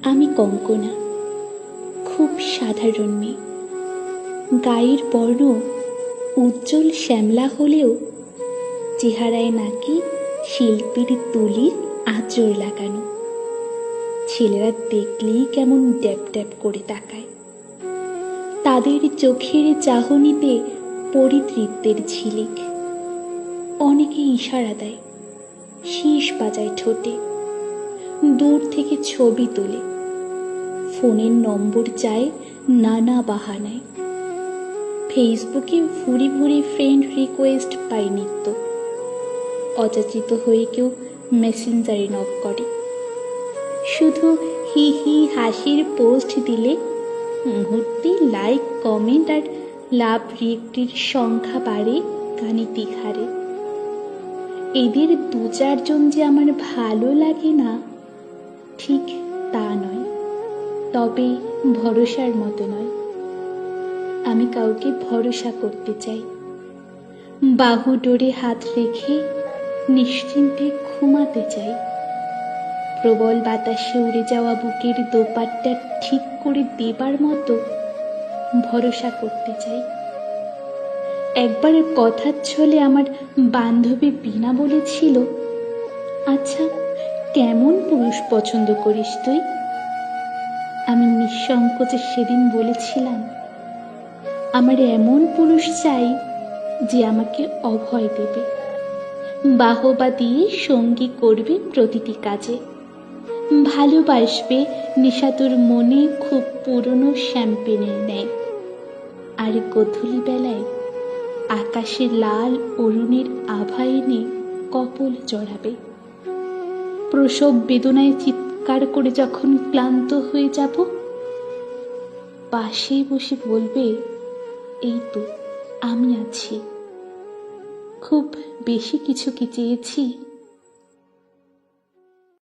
আমি কঙ্কনা, খুব সাধারণ মেয়ে। গায়ের বর্ণ উজ্জ্বল শ্যামলা হলেও চেহারায় নাকি শিল্পীর তুলির আঁচড় লাগানো। ছেলেরা দেখলেই কেমন ড্যাপ ড্যাপ করে তাকায়। তাদের চোখের চাহনিতে পরিতৃপ্তের ঝিলিক। অনেকে ইশারা দেয়, শীষ বাজায় ঠোঁটে, দূর থেকে ছবি তোলে, ফোনের নম্বর চায় নানা বাহানায়। ফেসবুকে ভুরি ভুরি ফ্রেন্ড রিকোয়েস্ট পাই নিত্য। অযাচিত হয়ে কেউ মেসেঞ্জারে নক করে। শুধু হি হি হাসির পোস্ট দিলে মুহূর্তে লাইক, কমেন্ট আর লাভ রিয়েক্টের সংখ্যা বাড়ে গাণিতিক হারে। এদের দু চারজন যে আমার ভালো লাগে না, ঠিক তা নয়, তবে ভরসার মতো নয়। আমি কাউকে ভরসা করতে চাই, বাহু ডোরে হাত রেখে নিশ্চিন্তে ঘুমাতে চাই। প্রবল বাতাসে উড়ে যাওয়া বুকের দোপাট্টা ঠিক করে দেবার মতো ভরসা করতে চাই। একবার কথার ছলে আমার বান্ধবী বিনা বলেছিল, আচ্ছা, কেমন পুরুষ পছন্দ করিস তুই? আমি নিঃসংকোচে সেদিন বলেছিলাম, আমার এমন পুরুষ চাই যে আমাকে অভয় দেবে, বাহবা দিয়ে সঙ্গী করবে প্রতিটি কাজে, ভালোবাসবে নিশাতুর মনে খুব পুরনো শ্যাম্পেনের ন্যায়, আর গোধূলি বেলায় আকাশে লাল অরুণের আভা এনে কপল জড়াবে। প্রসব বেদনায় চিৎকার করে যখন ক্লান্ত হয়ে যাব, পাশে বসে বলবে, এই তো আমি আছি। খুব বেশি কিছু কি চেয়েছি?